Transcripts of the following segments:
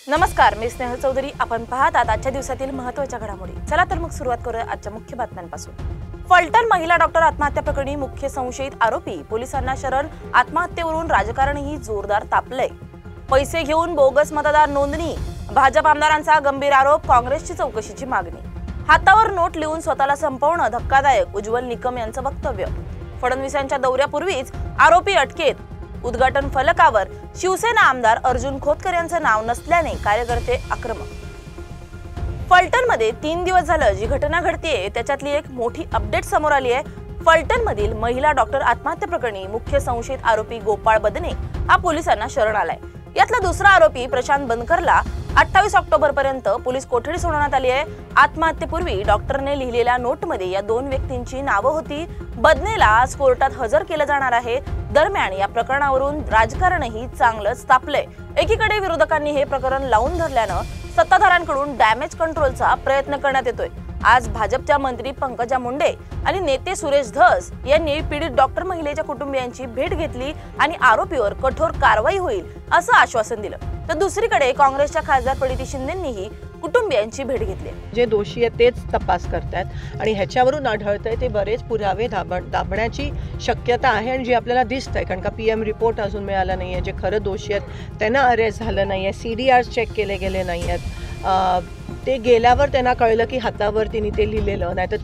नमस्कार, मी स्नेहल चौधरी. आपण पाहतात आजच्या दिवसातील महत्त्वाच्या घडामोडी. चला तर मग सुरुवात करूया आजच्या मुख्य बातम्यांपासून. फलटण महिला डॉक्टर आत्महत्या प्रकरणी मुख्य संशयित आरोपी पोलिसांना शरण. आत्महत्येवरून राजकारणही जोरदार तापलंय. पैसे घेऊन बोगस मतदार नोंदणी. भाजप आमदारांचा गंभीर आरोप. काँग्रेसची चौकशीची मागणी. हातावर नोट लिहून स्वतःला संपवणं धक्कादायक. उज्ज्वल निकम यांचं वक्तव्य. फडणवीसांच्या दौऱ्यापूर्वीच आरोपी अटकेत. उद्घाटन फलकावर शिवसेना आमदार अर्जुन खोतकर यांचं नाव नसल्याने कार्यकर्ते आक्रमक. फलटणमध्ये 3 दिवस झालं जी घटना घडतेय त्याच्यातली एक मोठी अपडेट समोर आली आहे. फलटणमधील महिला डॉक्टर आत्महत्या प्रकरणी मुख्य संशयित आरोपी गोपाळ बदने हा पोलिसांना शरण आलाय. यातला दुसरा आरोपी प्रशांत बनकरला 28 ऑक्टोबर पर्यंत पोलीस कोठडी सोडवण्यात आली आहे. आत्महत्येपूर्वी डॉक्टरने लिहिलेल्या नोटमध्ये या 2 व्यक्तींची नावं होती. बदनेला आज कोर्टात हजर केलं जाणार आहे. दरम्यान या प्रकरणावरून राजकारणही चांगलंच तापलंय. एकीकडे विरोधकांनी हे प्रकरण लावून धरल्यानं सत्ताधाऱ्यांकडून डॅमेज कंट्रोलचा प्रयत्न करण्यात येतोय. आज भाजपच्या मंत्री पंकजा मुंडे आणि नेते सुरेश धस यांनी पीडित डॉक्टर महिलेच्या कुटुंबियांची भेट घेतली आणि आरोपीवर कठोर कारवाई होईल असं आश्वासन दिलं. तर दुसरीकडे काँग्रेसच्या खासदार प्रीती शिंदेंनीही कुटुंबियांची भेट घेतली. जे दोषी आहेत तेच तपास करतात आणि ह्याच्यावरून आढळतंय ते बरेच पुरावे दाबण्याची शक्यता आहे. आणि जे आपल्याला दिसतंय, कारण का PM रिपोर्ट अजून मिळाला नाही आहे, जे खरं दोषी आहेत त्यांना अरेस्ट झालं नाही आहे, CDR चेक केले गेले नाही आहेत. ते गेल्यावर त्यांना कळलं की हातावर तिने ते लिहिलेलं नाही, तर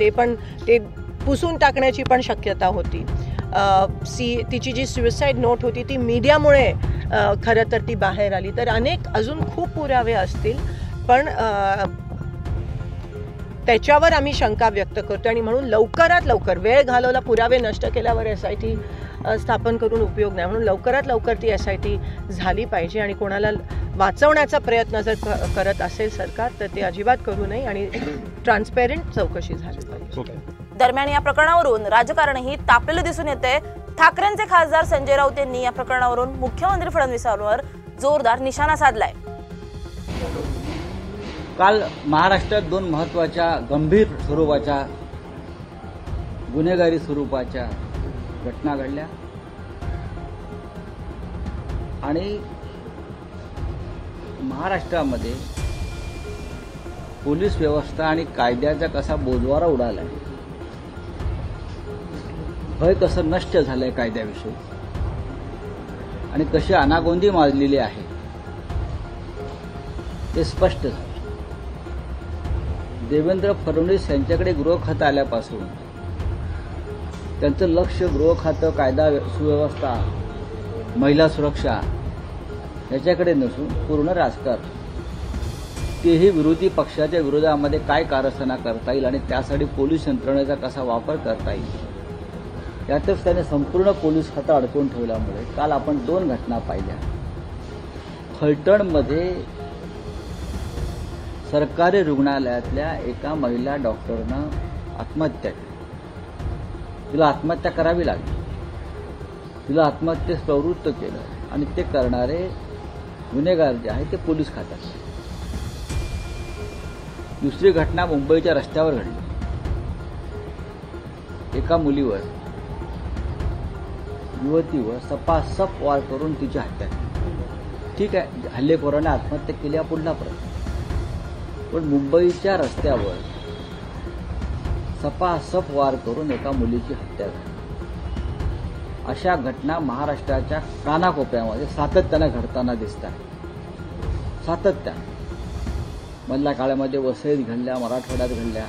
ते पुसून टाकण्याची पण शक्यता होती. तिची जी सुसाईड नोट होती ती मीडियामुळे खरं तर ती बाहेर आली. तर अनेक अजून खूप पुरावे असतील, पण त्याच्यावर आम्ही शंका व्यक्त करतो आणि म्हणून लवकरात लवकर, वेळ घालवला, पुरावे नष्ट केल्यावर SIT स्थापन करून उपयोग नाही, म्हणून लवकरात लवकर ती SIT झाली पाहिजे. आणि कोणाला वाचवण्याचा प्रयत्न जर करत असेल सरकार तर ते अजिबात करू नये आणि ट्रान्सपेरंट चौकशी झाली पाहिजे. दरम्यान या प्रकरणावरून राजकारणही तापलेलं दिसून येते. ठाकरेंचे खासदार संजय राऊत यांनी या प्रकरणावरून मुख्यमंत्री फडणवीसांवर जोरदार निशाणा साधलाय. काल महाराष्ट्रात 2 महत्त्वाच्या गंभीर स्वरूपाच्या गुन्हेगारी स्वरूपाच्या घटना घडल्या आणि महाराष्ट्रामध्ये पोलीस व्यवस्था आणि कायद्याचा कसा बोजवारा उडालाय, भय कसं नष्ट झालंय कायद्याविषयी आणि कशी अनागोंदी माजलेली आहे ते स्पष्ट झालं. देवेंद्र फडणवीस यांच्याकडे गृह खातं आल्यापासून त्यांचं लक्ष गृह खातं, कायदा सुव्यवस्था, महिला सुरक्षा याच्याकडे नसून पूर्ण राजकारण, तेही विरोधी पक्षाच्या विरोधामध्ये काय कारस्थाना करता येईल आणि त्यासाठी पोलीस यंत्रणेचा कसा वापर करता येईल यातच त्याने संपूर्ण पोलीस खातं अडकवून ठेवल्यामुळे काल आपण 2 घटना पाहिल्या. फलटणमध्ये सरकारी रुग्णालयातल्या एका महिला डॉक्टरनं आत्महत्या केली. तिला आत्महत्या करावी लागली. तिला आत्महत्येस प्रवृत्त केलं आणि ते करणारे गुन्हेगार जे आहे ते पोलीस खात्यात. दुसरी घटना मुंबईच्या रस्त्यावर घडली. एका मुलीवर, युवतीवर सपासप वार करून तिची हत्या केली. ठीक आहे, हल्लेखोराने आत्महत्या केली हा पुढला प्रश्न, पण मुंबईच्या रस्त्यावर सपासप वार करून एका मुलीची हत्या झाली. अशा घटना महाराष्ट्राच्या कानाकोपऱ्यामध्ये सातत्यानं घडताना दिसतात. सातत्यानं मधल्या काळामध्ये वसईत घडल्या, मराठवाड्यात घडल्या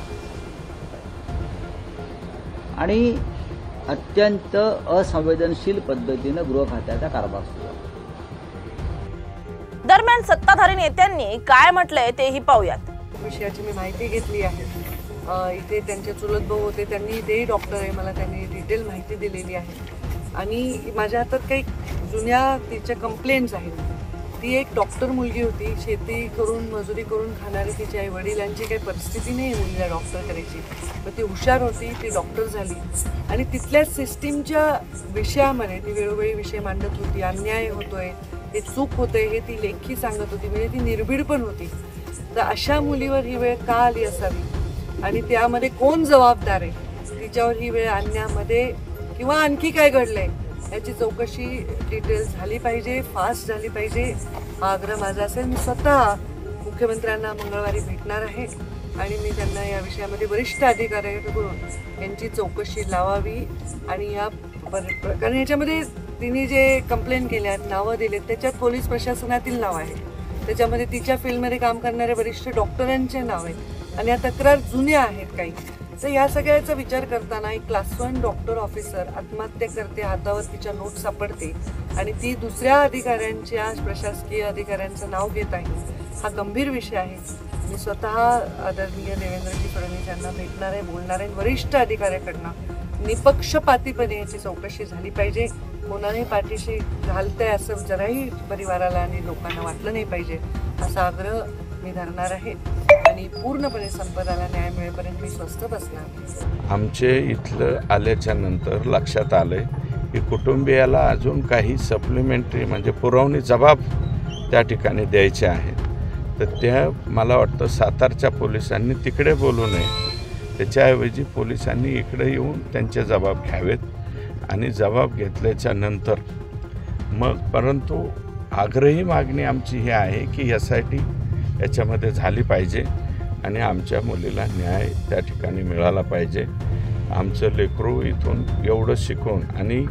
आणि अत्यंत असंवेदनशील पद्धतीनं गृह खात्याचा कारभार सुरू आहे. दरम्यान सत्ताधारी नेत्यांनी काय म्हटलंय तेही पाहूयात. विषयाची मी माहिती घेतली आहे. इथे त्यांचे चुलत भाऊ होते, त्यांनी तेही डॉक्टर आहे, मला त्यांनी डिटेल माहिती दिलेली आहे. आणि माझ्या हातात काही जुन्या तिच्या कंप्लेंट्स आहेत. ती एक डॉक्टर मुलगी होती, शेती करून मजुरी करून खाणारी. तिच्या आई वडिलांची काही परिस्थिती नाही मुलीला डॉक्टर करायची, पण ती हुशार होती, ती डॉक्टर झाली. आणि तिथल्या सिस्टीमच्या विषयामध्ये ती वेळोवेळी विषय मांडत होती. अन्याय होतोय, हे चूक होते हे ती लेखी सांगत होती. म्हणजे ती निर्भीड पण होती. तर अशा मुलीवर ही वेळ का आली असावी आणि त्यामध्ये कोण जबाबदार आहे, तिच्यावर ही वेळ आणण्यामध्ये किंवा आणखी काय घडलंय याची चौकशी डिटेल झाली पाहिजे, फास्ट झाली पाहिजे हा आग्रह माझा असेल. मी स्वतः मुख्यमंत्र्यांना मंगळवारी भेटणार आहे आणि मी त्यांना या विषयामध्ये वरिष्ठ अधिकाऱ्यांकडून यांची चौकशी लावावी आणि या कारण याच्यामध्ये तिने जे कंप्लेंट केल्यात, नावं दिलेत, त्याच्यात पोलीस प्रशासनातील नाव आहे, त्याच्यामध्ये तिच्या फील्डमध्ये काम करणाऱ्या वरिष्ठ डॉक्टरांचे नाव आहेत आणि या तक्रार जुन्या आहेत काही. तर या सगळ्याचा विचार करताना एक क्लास 1 डॉक्टर ऑफिसर आत्महत्या करते, हातावर तिच्या नोट सापडते आणि ती दुसऱ्या अधिकाऱ्यांच्या, प्रशासकीय अधिकाऱ्यांचं नाव घेत आहे, हा गंभीर विषय आहे. मी स्वतः आदरणीय देवेंद्रजी फडणवीस यांना भेटणार आहे, बोलणार आहे. वरिष्ठ अधिकाऱ्याकडनं निपक्षपातीपणे याची चौकशी झाली पाहिजे. कोणाही पाठीशी घालतंय असं जराही परिवाराला आणि लोकांना वाटलं नाही पाहिजे असा आग्रह मी धरणार आहे आणि पूर्णपणे संपदाला न्याय मिळेपर्यंत मी स्वस्थ बसणार. आमचे इथलं आल्याच्या नंतर लक्षात आलं की कुटुंबियाला अजून काही सप्लिमेंटरी म्हणजे पुरवणी जबाब त्या ठिकाणी द्यायचे आहेत. तर त्या मला वाटतं सातारच्या पोलिसांनी तिकडे बोलू नये, त्याच्याऐवजी पोलिसांनी इकडे येऊन त्यांचे जबाब घ्यावेत आणि जबाब घेतल्याच्या नंतर मग परंतु आग्रही मागणी आमची ही आहे की SIT याच्यामध्ये झाली पाहिजे आणि आमच्या मुलीला न्याय त्या ठिकाणी मिळाला पाहिजे. आमचं लेकरू इथून एवढं शिकून आणि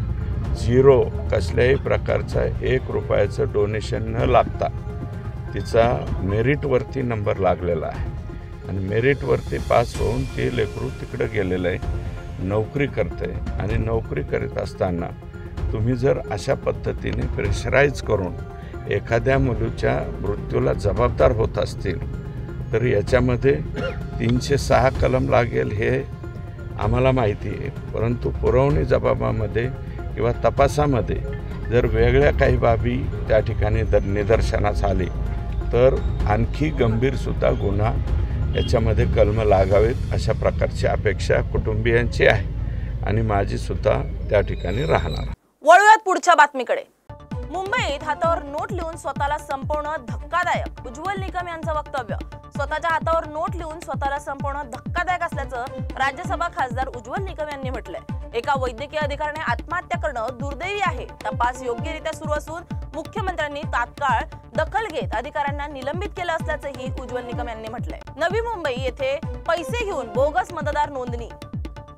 झिरो कसल्याही प्रकारचा 1 रुपयाचं डोनेशन न लागता तिचा मेरिटवरती नंबर लागलेला आहे आणि मेरिटवरती पास होऊन ते लेकरू तिकडं गेलेलं आहे, नोकरी करते आणि नोकरी करीत असताना तुम्ही जर अशा पद्धतीने प्रेशराईज करून एखाद्या मुलीच्या मृत्यूला जबाबदार होत असतील तर याच्यामध्ये 306 कलम लागेल हे आम्हाला माहिती आहे. परंतु पुरवणी जबाबामध्ये किंवा तपासामध्ये जर वेगळ्या काही बाबी त्या ठिकाणी निदर्शनास आली तर आणखी गंभीरसुद्धा गुन्हा याच्यामध्ये कलम लागावेत अशा प्रकारची अपेक्षा कुटुंबियांची आहे आणि माझीसुद्धा त्या ठिकाणी राहणार. वळूयात पुढच्या बातमीकडे. मुंबईत हातावर नोट लिहून स्वतःला संपवणं धक्कादायक. उज्ज्वल निकम यांचं वक्तव्य. स्वतःच्या हातावर नोट लिहून स्वतःला संपवणं धक्कादायक असल्याचं राज्यसभा खासदार उज्ज्वल निकम यांनी म्हटलंय. एका वैद्यकीय अधिकाऱ्याने आत्महत्या करणं दुर्दैवी आहे. तपास योग्यरित्या सुरू असून मुख्यमंत्र्यांनी तात्काळ दखल घेत अधिकाऱ्यांना निलंबित केलं असल्याचंही उज्ज्वल निकम यांनी म्हटलंय. नवी मुंबई येथे पैसे घेऊन बोगस मतदार नोंदणी.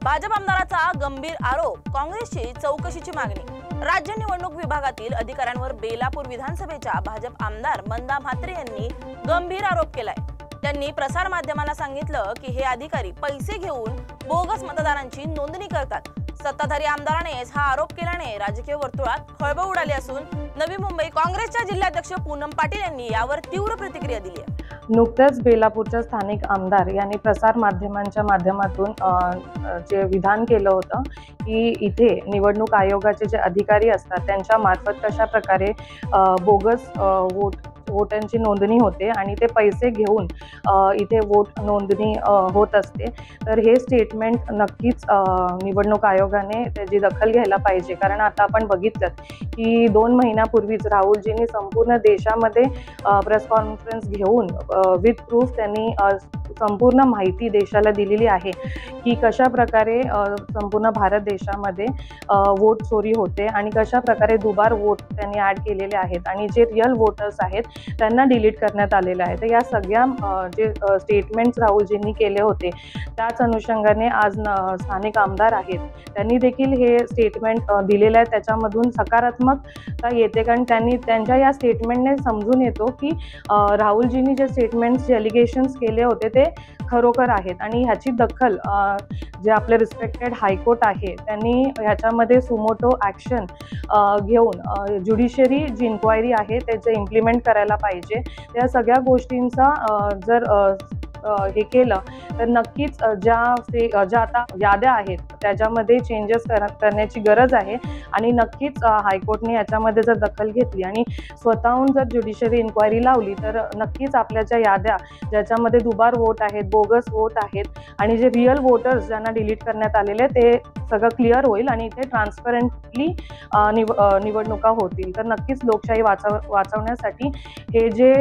भाजप आमदाराचा गंभीर आरोप. काँग्रेसची चौकशीची मागणी. राज्य निवडणूक विभागातील अधिकाऱ्यांवर बेलापूर विधानसभेच्या भाजप आमदार मंदा म्हात्रे यांनी गंभीर आरोप केलाय. त्यांनी प्रसार माध्यमांना सांगितलं की हे अधिकारी पैसे घेऊन बोगस मतदारांची नोंदणी करतात. सत्ताधारी आमदारानेच हा आरोप केल्याने राजकीय वर्तुळात खळबळ उडाली असून नवी मुंबई काँग्रेसच्या जिल्हाध्यक्ष पूनम पाटील यांनी यावर तीव्र प्रतिक्रिया दिली आहे. नुकत्याच बेलापूरच्या स्थानिक आमदार यांनी प्रसार माध्यमांच्या माध्यमातून जे विधान केलं होतं की इथे निवडणूक आयोगाचे जे अधिकारी असतात त्यांच्या मार्फत कशा प्रकारे बोगस वोटांची नोंदणी होते आणि ते पैसे घेऊन इथे वोट नोंदणी होत असते. तर हे स्टेटमेंट नक्कीच निवडणूक आयोगाने त्याची दखल घ्यायला पाहिजे. कारण आता आपण बघितलं की 2 महिन्यापूर्वीच राहुलजींनी संपूर्ण देशामध्ये प्रेस कॉन्फरन्स घेऊन विथ प्रूफ त्यांनी संपूर्ण माहिती देशाला दिलेली आहे की कशा प्रकारे संपूर्ण भारत देशामध्ये वोट चोरी होते आणि कशा प्रकारे दुबार वोट त्यांनी ॲड केलेले आहेत आणि जे रिअल वोटर्स आहेत त्यांना डिलीट करण्यात आलेलं आहे. तर या सगळ्या जे स्टेटमेंट्स राहुलजींनी केले होते त्याच अनुषंगाने आज स्थानिक आमदार आहेत त्यांनी देखील हे स्टेटमेंट दिलेलं आहे. त्याच्यामधून सकारात्मकता येते कारण त्यांनी त्यांच्या या स्टेटमेंटने समजून येतो की राहुलजींनी जे स्टेटमेंट्स जे एलिगेशन्स केले होते ते खरोखर आहेत आणि ह्याची दखल जे आपले रिस्पेक्टेड हायकोर्ट आहे त्यांनी ह्याच्यामध्ये सुमोटो ॲक्शन घेऊन ज्युडिशरी जी इन्क्वायरी आहे त्याचे इम्प्लिमेंट करायला पाहिजे. त्या सगळ्या गोष्टींचा जर हे केलं तर नक्कीच ज्या आता याद्या आहेत त्याच्यामध्ये चेंजेस करण्याची गरज आहे आणि नक्कीच हायकोर्टने याच्यामध्ये जर दखल घेतली आणि स्वतःहून जर ज्युडिशरी इन्क्वायरी लावली तर नक्कीच आपल्या ज्या याद्या ज्याच्यामध्ये दुबार वोट आहेत, बोगस वोट आहेत आणि जे रिअल वोटर्स ज्यांना डिलीट करण्यात आलेले ते सगळं क्लिअर होईल आणि इथे ट्रान्सपरंटली निवडणुका होतील. तर नक्कीच लोकशाही वाचवण्यासाठी हे जे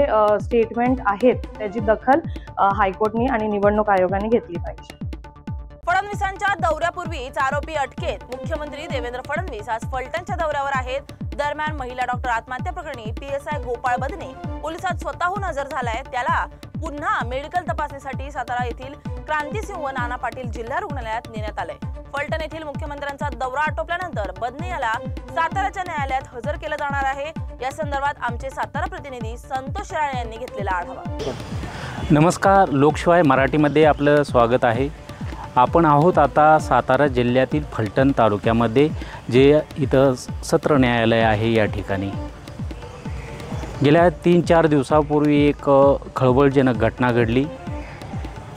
स्टेटमेंट आहेत त्याची दखल हायकोर्टने आणि निवडणूक आयोगाने घेतली पाहिजे. फडणवीसांच्या दौऱ्यापूर्वीच आरोपी अटकेत. मुख्यमंत्री देवेंद्र फडणवीस आज फलटणच्या दौऱ्यावर आहेत. दरम्यान महिला डॉक्टर आत्महत्या प्रकरणी PSI गोपाळ बदने पोलिसात स्वतःहून हजर झालाय. त्याला पुन्हा मेडिकल तपासणीसाठी सातारा येथील क्रांतिसिंह नाना पाटील जिल्हा रुग्णालयात नेण्यात आलंय. फलटण येथील मुख्यमंत्र्यांचा दौरा आटोपल्यानंतर बदने याला साताराच्या न्यायालयात हजर केलं जाणार आहे. या संदर्भात आमचे सातारा प्रतिनिधी संतोष राणे यांनी घेतलेला आढावा. नमस्कार, लोकशिवाय मराठीमध्ये आपलं स्वागत आहे. आपण आहोत आता सातारा जिल्ह्यातील फलटण तालुक्यामध्ये, जे इथं सत्र न्यायालय आहे. या ठिकाणी गेल्या 3-4 दिवसापूर्वी एक खळबळजनक घटना घडली.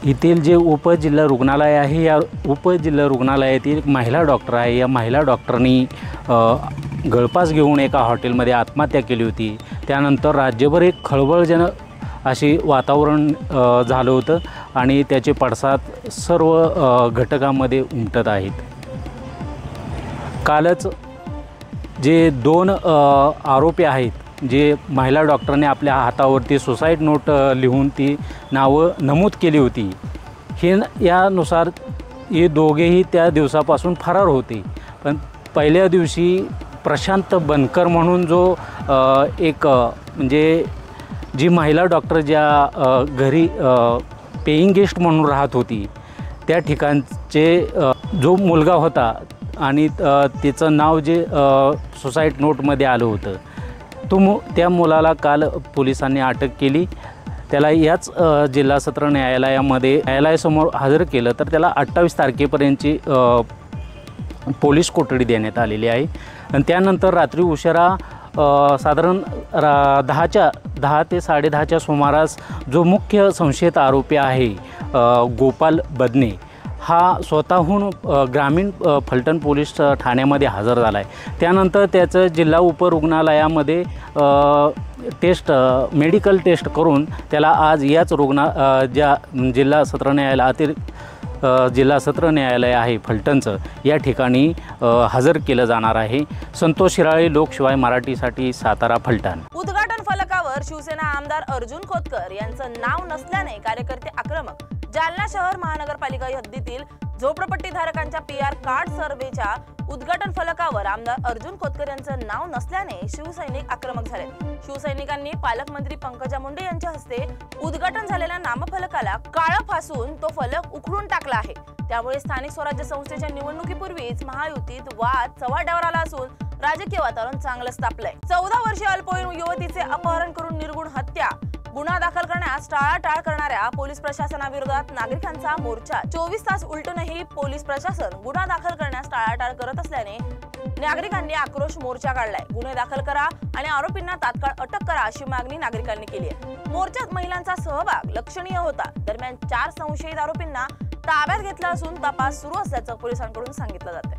येथील जे उपजिल्हा रुग्णालय आहे, या उपजिल्हा रुग्णालयातील एक महिला डॉक्टर आहे. या महिला डॉक्टरनी गळफास घेऊन एका हॉटेलमध्ये आत्महत्या केली होती. त्यानंतर राज्यभर एक खळबळजनक असे वातावरण झालं होतं आणि त्याचे पडसाद सर्व घटकांमध्ये उमटत आहेत. कालच जे 2 आरोपी आहेत, जे महिला डॉक्टरने आपल्या हातावरती सुसाईड नोट लिहून ती नावं नमूद केली होती, यानुसार हे दोघेही त्या दिवसापासून फरार होते. पण पहिल्या दिवशी प्रशांत बनकर म्हणून जो एक म्हणजे जी महिला डॉक्टर ज्या घरी पेईंग गेस्ट म्हणून राहत होती, त्या ठिकाणचे जो मुलगा होता आणि त्याचं नाव जे सुसाईड नोटमध्ये आलं होतं, त्या मुलाला काल पोलिसांनी अटक केली. त्याला याच जिल्हा सत्र न्यायालयासमोर हजर केलं. तर त्याला 28 तारखेपर्यंतची पोलीस कोठडी देण्यात आलेली आहे. आणि त्यानंतर रात्री उशिरा साधारण 10 ते 10:30च्या सुमारास जो मुख्य संशयित आरोपी आहे गोपाल बदने, हा स्वतःहून ग्रामीण फलटण पोलीस ठाण्यामध्ये हजर झाला आहे. त्यानंतर त्याचं जिल्हा उपरुग्णालयामध्ये मेडिकल टेस्ट करून त्याला आज याच ज्या जिल्हा सत्र न्यायालय आहे फलटणचं, या ठिकाणी हजर केलं जाणार आहे. संतोष शिराळे, लोकशिवाय मराठीसाठी, सातारा, फलटण. उद्घाटन फलकावर शिवसेना आमदार अर्जुन खोतकर यांचं नाव नसल्याने कार्यकर्ते आक्रमक. जालना शहर महानगरपालिका हद्दीतील झोपडपट्टीधारकांच्या PR कार्ड सर्व्हेच्या उद्घाटन फलकावर आमदार अर्जुन खोतकर यांचं नाव नसल्याने शिवसैनिक आक्रमक झाले. शिवसैनिकांनी पालकमंत्री पंकजा मुंडे यांच्या हस्ते उद्घाटन झालेल्या नामफलकाला काळं फासून तो फलक उखडून टाकला आहे. त्यामुळे स्थानिक स्वराज्य संस्थेच्या निवडणुकीपूर्वीच महायुतीत वाद चव्हाट्यावर आला असून राजकीय वातावरण चांगलंच तापलंय. 14 वर्षीय अल्पवयीन युवतीचे अपहरण करून निर्गुण हत्या, गुन्हा दाखल करण्यास टाळाटाळ करणाऱ्या पोलीस प्रशासनाविरोधात नागरिकांचा मोर्चा. 24 तास उलटूनही पोलीस प्रशासन गुन्हा दाखल करण्यास टाळाटाळ करत असल्याने नागरिकांनी आक्रोश मोर्चा काढलाय. गुन्हे दाखल करा आणि आरोपींना तात्काळ अटक करा अशी मागणी नागरिकांनी केली आहे. मोर्चात महिलांचा सहभाग लक्षणीय होता. दरम्यान 4 संशयित आरोपींना ताब्यात घेतलं असून तपास सुरू असल्याचं पोलिसांकडून सांगितलं जातंय.